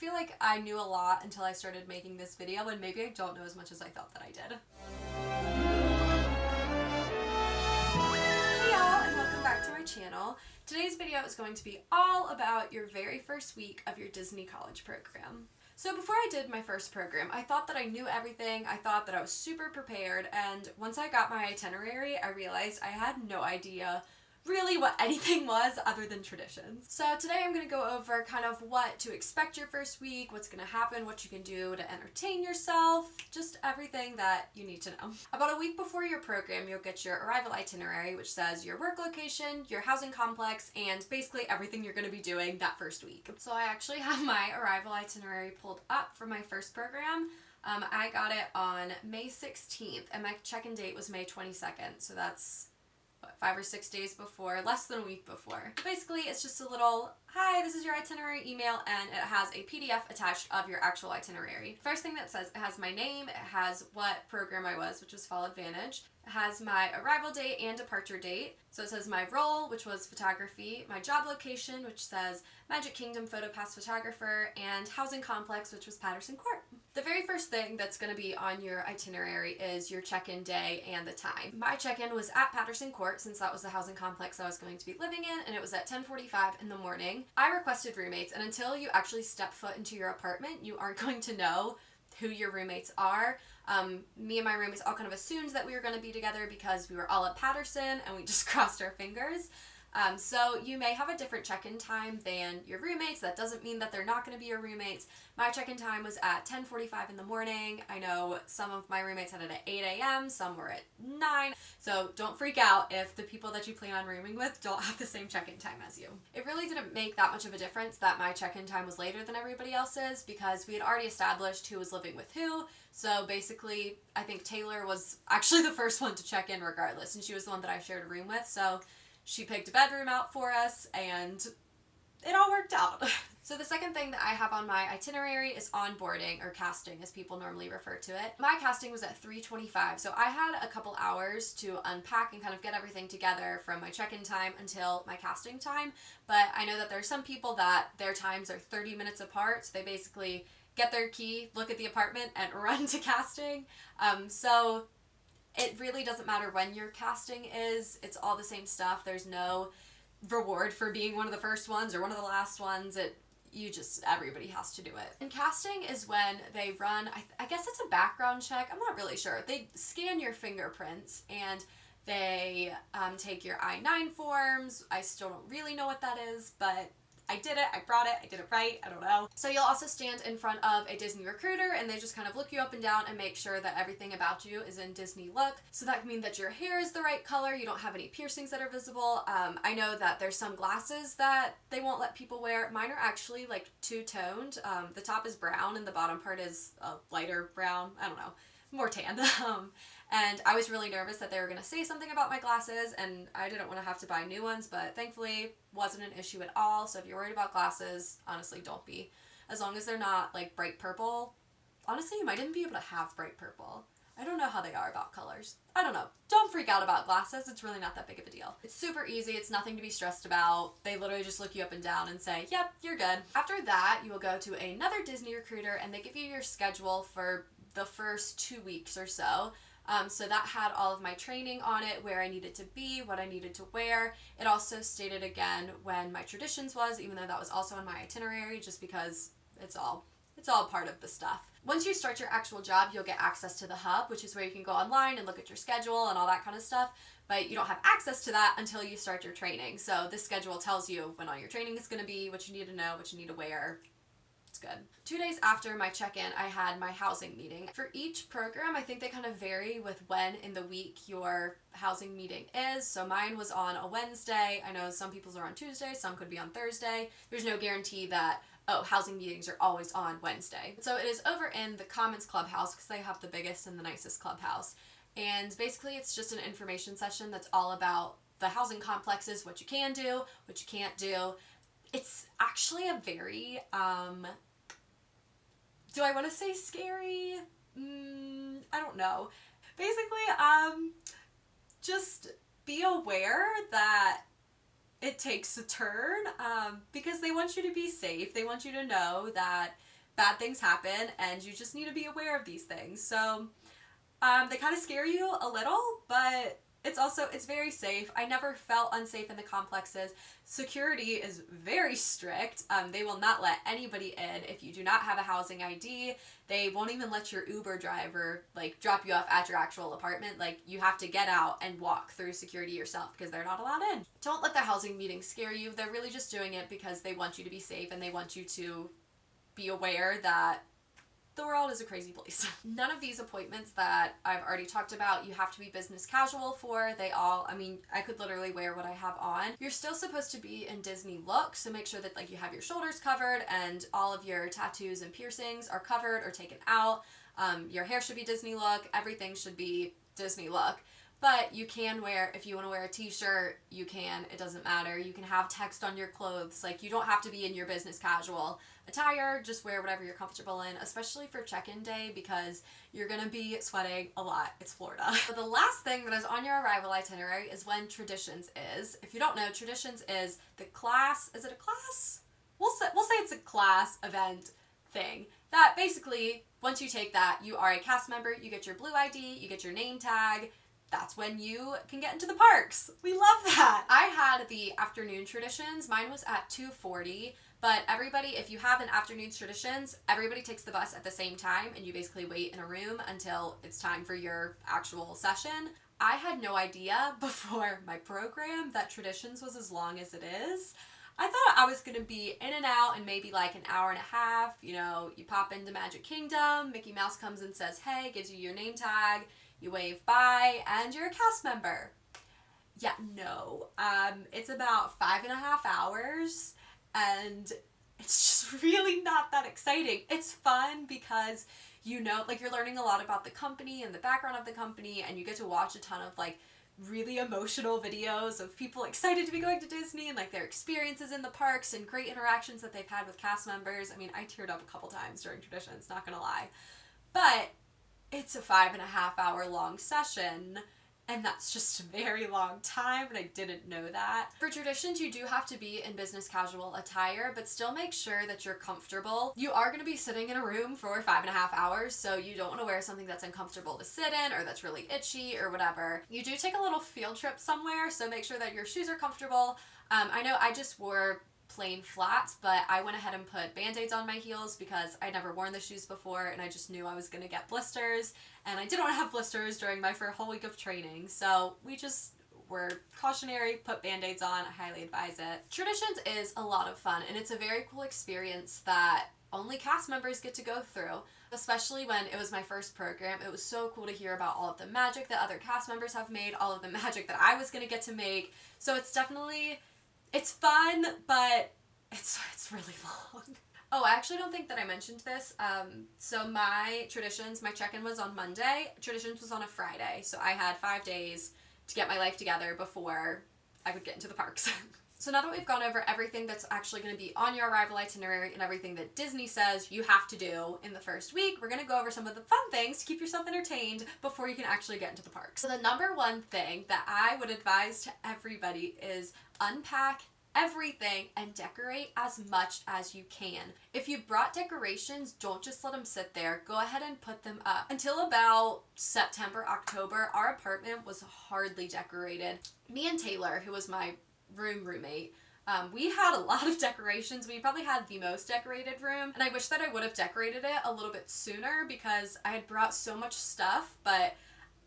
feel like I knew a lot until I started making this video, and maybe I don't know as much as I thought that I did. Hey y'all, and welcome back to my channel. Today's video is going to be all about your very first week of your Disney college program. So before I did my first program, I thought that I knew everything, I thought that I was super prepared, and once I got my itinerary, I realized I had no idea really what anything was other than traditions. So today I'm going to go over kind of what to expect your first week, what's going to happen, what you can do to entertain yourself, just everything that you need to know. About a week before your program, you'll get your arrival itinerary, which says your work location, your housing complex, and basically everything you're going to be doing that first week. So I actually have my arrival itinerary pulled up for my first program. I got it on May 16th, and my check-in date was May 22nd, so that's 5 or 6 days before, less than a week before. Basically, it's just a little, hi, this is your itinerary email, and it has a PDF attached of your actual itinerary. First thing that says, it has my name, it has what program I was, which was Fall Advantage. It has my arrival date and departure date. So it says my role, which was photography, my job location, which says Magic Kingdom PhotoPass photographer, and housing complex, which was Patterson Court. The very first thing that's going to be on your itinerary is your check-in day and the time. My check-in was at Patterson Court, since that was the housing complex I was going to be living in, and it was at 10:45 in the morning. I requested roommates, and until you actually step foot into your apartment, you aren't going to know who your roommates are. Me and my roommates all kind of assumed that we were going to be together because we were all at Patterson and we just crossed our fingers. So you may have a different check-in time than your roommates. That doesn't mean that they're not going to be your roommates. My check-in time was at 10:45 in the morning. I know some of my roommates had it at 8 a.m., some were at 9. So don't freak out if the people that you plan on rooming with don't have the same check-in time as you. It really didn't make that much of a difference that my check-in time was later than everybody else's because we had already established who was living with who. So basically, I think Taylor was actually the first one to check in regardless, and she was the one that I shared a room with. So she picked a bedroom out for us, and it all worked out. So the second thing that I have on my itinerary is onboarding, or casting as people normally refer to it. My casting was at 3:25, so I had a couple hours to unpack and kind of get everything together from my check-in time until my casting time. But I know that there are some people that their times are 30 minutes apart, so they basically get their key, look at the apartment, and run to casting. So it really doesn't matter when your casting is. It's all the same stuff. There's no reward for being one of the first ones or one of the last ones. Everybody has to do it. And casting is when they run, I guess it's a background check. I'm not really sure. They scan your fingerprints and they take your I-9 forms. I still don't really know what that is, but I did it, I brought it, I did it right, I don't know. So you'll also stand in front of a Disney recruiter and they just kind of look you up and down and make sure that everything about you is in Disney look. So that can mean that your hair is the right color, you don't have any piercings that are visible. I know that there's some glasses that they won't let people wear. Mine are actually like two-toned. The top is brown and the bottom part is a lighter brown, I don't know, more tan. And I was really nervous that they were going to say something about my glasses, and I didn't want to have to buy new ones, but thankfully wasn't an issue at all. So if you're worried about glasses, honestly, don't be. As long as they're not like bright purple. Honestly, you might even be able to have bright purple. I don't know how they are about colors. I don't know. Don't freak out about glasses. It's really not that big of a deal. It's super easy. It's nothing to be stressed about. They literally just look you up and down and say, yep, you're good. After that, you will go to another Disney recruiter and they give you your schedule for the first 2 weeks or so. So that had all of my training on it, where I needed to be, what I needed to wear. It also stated again when my traditions was, even though that was also on my itinerary, just because it's all part of the stuff. Once you start your actual job, you'll get access to the hub, which is where you can go online and look at your schedule and all that kind of stuff, but you don't have access to that until you start your training. So this schedule tells you when all your training is going to be, what you need to know, what you need to wear. It's good. 2 days after my check-in, I had my housing meeting. For each program, I think they kind of vary with when in the week your housing meeting is. So mine was on a Wednesday. I know some people's are on Tuesday, some could be on Thursday. There's no guarantee that, housing meetings are always on Wednesday. So it is over in the Commons Clubhouse because they have the biggest and the nicest clubhouse. And basically it's just an information session that's all about the housing complexes, what you can do, what you can't do. It's actually a very, do I want to say scary? I don't know. Basically, just be aware that it takes a turn, because they want you to be safe. They want you to know that bad things happen, and you just need to be aware of these things. So they kind of scare you a little, but it's very safe. I never felt unsafe in the complexes. Security is very strict. They will not let anybody in if you do not have a housing ID. They won't even let your Uber driver like drop you off at your actual apartment. Like, you have to get out and walk through security yourself because they're not allowed in. Don't let the housing meetings scare you. They're really just doing it because they want you to be safe and they want you to be aware that the world is a crazy place. None of these appointments that I've already talked about you have to be business casual for. I could literally wear what I have on. You're still supposed to be in Disney look, so make sure that like you have your shoulders covered and all of your tattoos and piercings are covered or taken out. Your hair should be Disney look. Everything should be Disney look. But you can wear, if you want to wear a t-shirt, you can. It doesn't matter. You can have text on your clothes. Like, you don't have to be in your business casual attire. Just wear whatever you're comfortable in, especially for check-in day because you're going to be sweating a lot. It's Florida. So the last thing that is on your arrival itinerary is when Traditions is. If you don't know, Traditions is the class. Is it a class? We'll say it's a class event thing. That basically, once you take that, you are a cast member. You get your blue ID. You get your name tag. That's when you can get into the parks. We love that. I had the afternoon Traditions. Mine was at 2:40, but everybody, if you have an afternoon Traditions, everybody takes the bus at the same time and you basically wait in a room until it's time for your actual session. I had no idea before my program that Traditions was as long as it is. I thought I was gonna be in and out in maybe like an hour and a half. You know, you pop into Magic Kingdom, Mickey Mouse comes and says, hey, gives you your name tag, you wave bye, and you're a cast member. Yeah, no. It's about 5.5 hours, and it's just really not that exciting. It's fun because, you know, like, you're learning a lot about the company and the background of the company, and you get to watch a ton of, like, really emotional videos of people excited to be going to Disney and, like, their experiences in the parks and great interactions that they've had with cast members. I mean, I teared up a couple times during Traditions, not gonna lie. But it's a 5.5 hour long session, and that's just a very long time, and I didn't know that. For Traditions, you do have to be in business casual attire, but still make sure that you're comfortable. You are going to be sitting in a room for 5.5 hours, so you don't want to wear something that's uncomfortable to sit in or that's really itchy or whatever. You do take a little field trip somewhere, so make sure that your shoes are comfortable. I know I just wore plain flats, but I went ahead and put band-aids on my heels because I'd never worn the shoes before and I just knew I was going to get blisters, and I didn't want to have blisters during my first whole week of training, so we just were cautionary, put band-aids on. I highly advise it. Traditions is a lot of fun, and it's a very cool experience that only cast members get to go through, especially when it was my first program. It was so cool to hear about all of the magic that other cast members have made, all of the magic that I was going to get to make, so it's fun, but it's really long. Oh, I actually don't think that I mentioned this. So my Traditions, my check-in was on Monday. Traditions was on a Friday. So I had 5 days to get my life together before I would get into the parks. So now that we've gone over everything that's actually going to be on your arrival itinerary and everything that Disney says you have to do in the first week, we're going to go over some of the fun things to keep yourself entertained before you can actually get into the parks. So the number one thing that I would advise to everybody is unpack everything and decorate as much as you can. If you brought decorations, don't just let them sit there. Go ahead and put them up. Until about September, October, our apartment was hardly decorated. Me and Taylor, who was my roommate, we had a lot of decorations. We probably had the most decorated room, and I wish that I would have decorated it a little bit sooner because I had brought so much stuff, but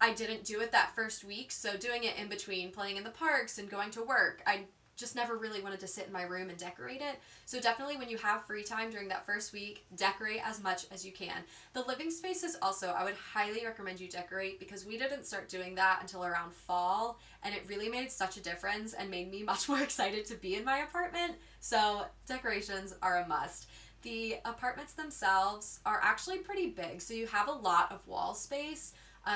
I didn't do it that first week, so doing it in between playing in the parks and going to work, I just never really wanted to sit in my room and decorate it. So definitely when you have free time during that first week, decorate as much as you can. The living spaces also, I would highly recommend you decorate because we didn't start doing that until around fall, and it really made such a difference and made me much more excited to be in my apartment. So decorations are a must. The apartments themselves are actually pretty big, so you have a lot of wall space.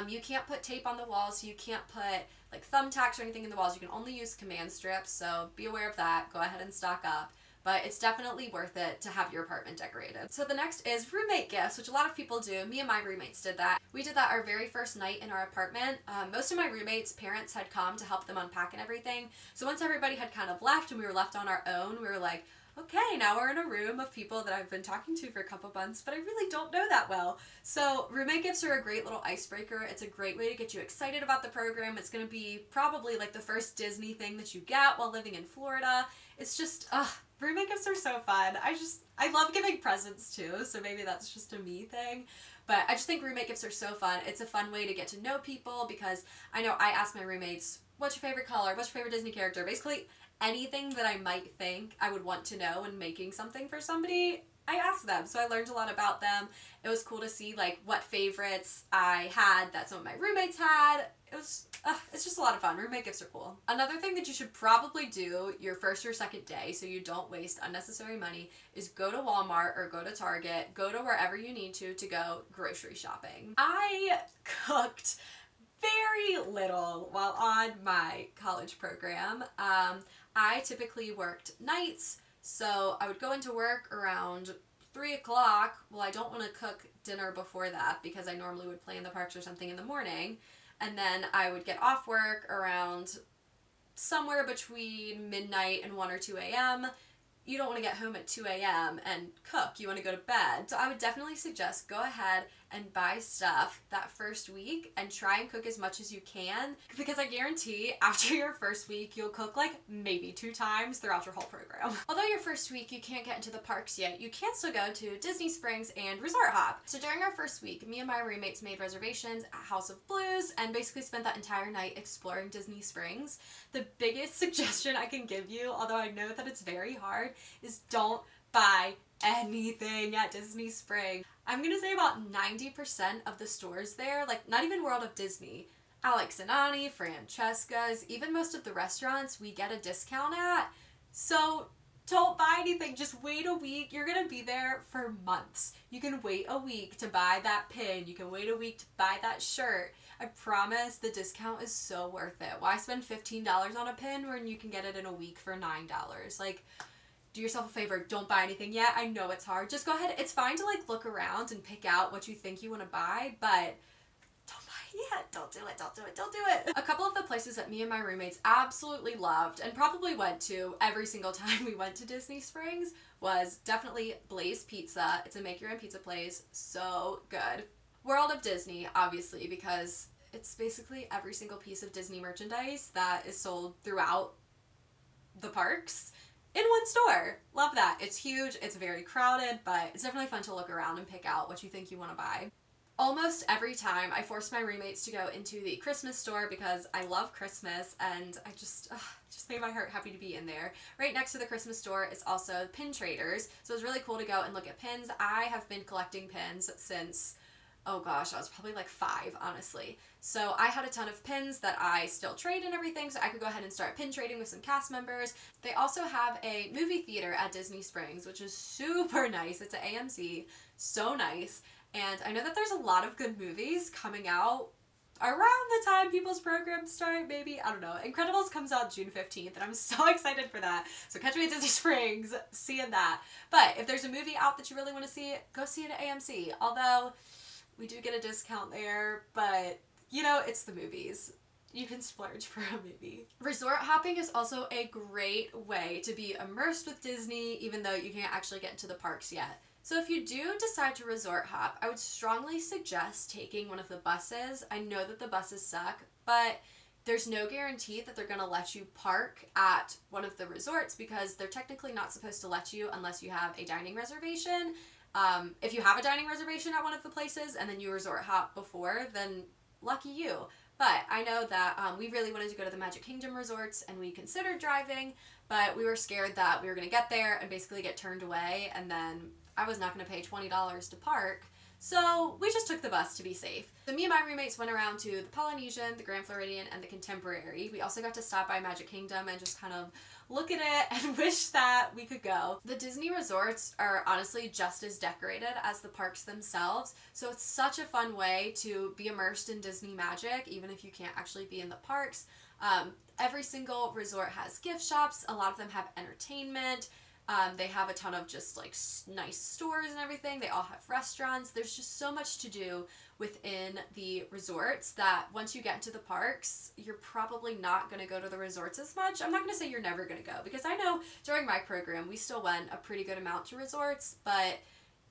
You can't put tape on the walls, you can't put like thumbtacks or anything in the walls. You can only use command strips, so be aware of that. Go ahead and stock up. But it's definitely worth it to have your apartment decorated. So the next is roommate gifts, which a lot of people do. Me and my roommates did that. We did that our very first night in our apartment. Most of my roommates' parents had come to help them unpack and everything. So once everybody had kind of left and we were left on our own, we were like, okay, now we're in a room of people that I've been talking to for a couple months, but I really don't know that well. So roommate gifts are a great little icebreaker. It's a great way to get you excited about the program. It's going to be probably like the first Disney thing that you get while living in Florida. It's just, roommate gifts are so fun. I love giving presents too, so maybe that's just a me thing. But I just think roommate gifts are so fun. It's a fun way to get to know people because I know I ask my roommates, what's your favorite color? What's your favorite Disney character? Basically, anything that I might think I would want to know when making something for somebody, I asked them. So I learned a lot about them. It was cool to see like what favorites I had that some of my roommates had. It's just a lot of fun. Roommate gifts are cool. Another thing that you should probably do your first or second day so you don't waste unnecessary money is go to Walmart or go to Target, go to wherever you need to go grocery shopping. I cooked very little while on my college program. I typically worked nights, so I would go into work around 3 o'clock. Well, I don't want to cook dinner before that because I normally would play in the parks or something in the morning. And then I would get off work around somewhere between midnight and 1 or 2 a.m. You don't want to get home at 2 a.m. and cook. You want to go to bed. So I would definitely suggest go ahead and buy stuff that first week and try and cook as much as you can, because I guarantee after your first week you'll cook like maybe 2 times throughout your whole program. Although your first week you can't get into the parks yet, you can still go to Disney Springs and Resort Hop. So during our first week, me and my roommates made reservations at House of Blues and basically spent that entire night exploring Disney Springs. The biggest suggestion I can give you, although I know that it's very hard, is don't buy anything at Disney Springs. I'm gonna say about 90% of the stores there, like not even World of Disney, Alex and Ani, Francesca's, even most of the restaurants we get a discount at. So don't buy anything, just wait a week. You're gonna be there for months. You can wait a week to buy that pin. You can wait a week to buy that shirt. I promise the discount is so worth it. Why spend $15 on a pin when you can get it in a week for $9? Like, do yourself a favor, don't buy anything yet. I know it's hard. Just go ahead. It's fine to like look around and pick out what you think you want to buy, but don't buy it yet. Don't do it. Don't do it. Don't do it. A couple of the places that me and my roommates absolutely loved and probably went to every single time we went to Disney Springs was definitely Blaze Pizza. It's a make your own pizza place. So good. World of Disney, obviously, because it's basically every single piece of Disney merchandise that is sold throughout the parks in one store. Love that. It's huge, it's very crowded, but it's definitely fun to look around and pick out what you think you want to buy. Almost every time I force my roommates to go into the Christmas store because I love Christmas and I just made my heart happy to be in there. Right next to the Christmas store is also Pin Traders, so it's really cool to go and look at pins. I have been collecting pins since, oh gosh, I was probably like 5, honestly. So I had a ton of pins that I still trade and everything, so I could go ahead and start pin trading with some cast members. They also have a movie theater at Disney Springs, which is super nice. It's at AMC, so nice. And I know that there's a lot of good movies coming out around the time people's programs start, maybe. I don't know. Incredibles comes out June 15th, and I'm so excited for that. So catch me at Disney Springs seeing that. But if there's a movie out that you really want to see, go see it at AMC. Although we do get a discount there, but you know, it's the movies. You can splurge for a movie. Resort hopping is also a great way to be immersed with Disney, even though you can't actually get into the parks yet. So if you do decide to resort hop, I would strongly suggest taking one of the buses. I know that the buses suck, but there's no guarantee that they're going to let you park at one of the resorts because they're technically not supposed to let you unless you have a dining reservation. If you have a dining reservation at one of the places and then you resort hop before, then lucky you. But I know that we really wanted to go to the Magic Kingdom resorts and we considered driving, but we were scared that we were going to get there and basically get turned away, and then I was not going to pay $20 to park. So we just took the bus to be safe. So me and my roommates went around to the Polynesian, the Grand Floridian, and the Contemporary. We also got to stop by Magic Kingdom and just kind of look at it and wish that we could go. The Disney resorts are honestly just as decorated as the parks themselves, so it's such a fun way to be immersed in Disney magic, even if you can't actually be in the parks. Every single resort has gift shops. A lot of them have entertainment. They have a ton of just like nice stores and everything. They all have restaurants. There's just so much to do within the resorts that once you get into the parks, you're probably not going to go to the resorts as much. I'm not going to say you're never going to go, because I know during my program we still went a pretty good amount to resorts, but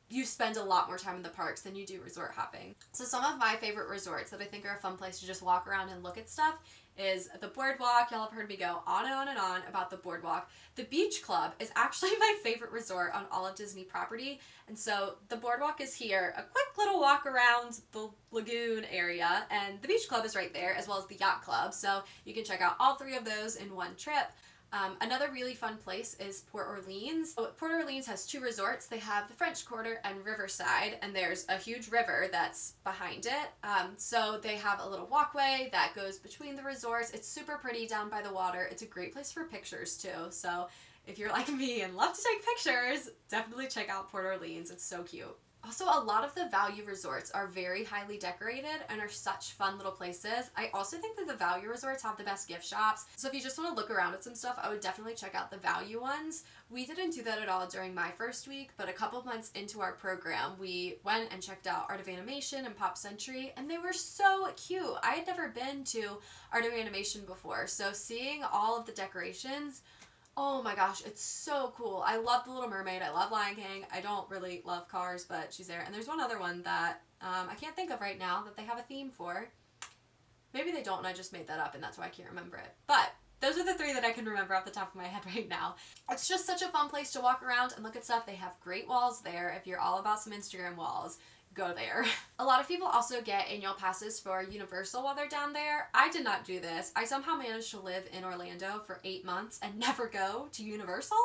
you spend a lot more time in the parks than you do resort hopping. So some of my favorite resorts that I think are a fun place to just walk around and look at stuff is the boardwalk. Y'all have heard me go on and on and on about the boardwalk. The beach club is actually my favorite resort on all of Disney property. And so the boardwalk is here, a quick little walk around the lagoon area, and the beach club is right there, as well as the yacht club. So you can check out all three of those in one trip. Another really fun place is Port Orleans. Port Orleans has two resorts. They have the French Quarter and Riverside, and there's a huge river that's behind it. So they have a little walkway that goes between the resorts. It's super pretty down by the water. It's a great place for pictures too. So if you're like me and love to take pictures, definitely check out Port Orleans. It's so cute. Also, a lot of the value resorts are very highly decorated and are such fun little places. I also think that the value resorts have the best gift shops. So if you just want to look around at some stuff, I would definitely check out the value ones. We didn't do that at all during my first week, but a couple of months into our program, we went and checked out Art of Animation and Pop Century, and they were so cute. I had never been to Art of Animation before, so seeing all of the decorations, oh my gosh, it's so cool. I love The Little Mermaid. I love Lion King. I don't really love Cars, but she's there. And there's one other one that I can't think of right now that they have a theme for. Maybe they don't and I just made that up and that's why I can't remember it. But those are the three that I can remember off the top of my head right now. It's just such a fun place to walk around and look at stuff. They have great walls there. If you're all about some Instagram walls, go there. A lot of people also get annual passes for Universal while they're down there. I did not do this. I somehow managed to live in Orlando for 8 months and never go to Universal.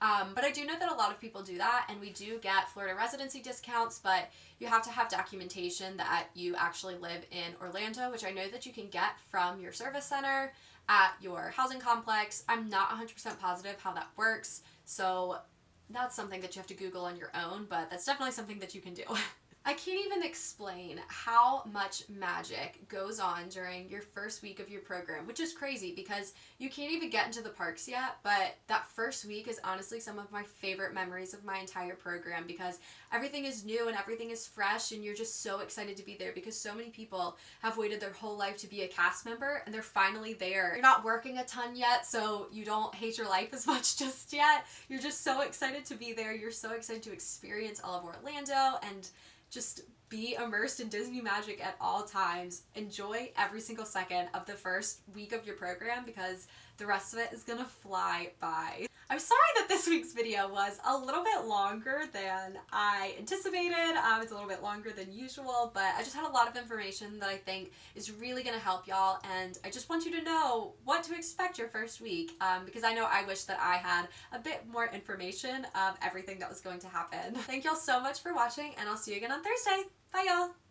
But I do know that a lot of people do that, and we do get Florida residency discounts, but you have to have documentation that you actually live in Orlando, which I know that you can get from your service center at your housing complex. I'm not 100% positive how that works, so that's something that you have to Google on your own, but that's definitely something that you can do. I can't even explain how much magic goes on during your first week of your program, which is crazy because you can't even get into the parks yet, but that first week is honestly some of my favorite memories of my entire program because everything is new and everything is fresh and you're just so excited to be there because so many people have waited their whole life to be a cast member and they're finally there. You're not working a ton yet, so you don't hate your life as much just yet. You're just so excited to be there. You're so excited to experience all of Orlando and just be immersed in Disney magic at all times. Enjoy every single second of the first week of your program because the rest of it is gonna fly by. I'm sorry that this week's video was a little bit longer than I anticipated. It's a little bit longer than usual, but I just had a lot of information that I think is really gonna help y'all, and I just want you to know what to expect your first week because I know I wish that I had a bit more information of everything that was going to happen. Thank y'all so much for watching, and I'll see you again on Thursday. Bye y'all!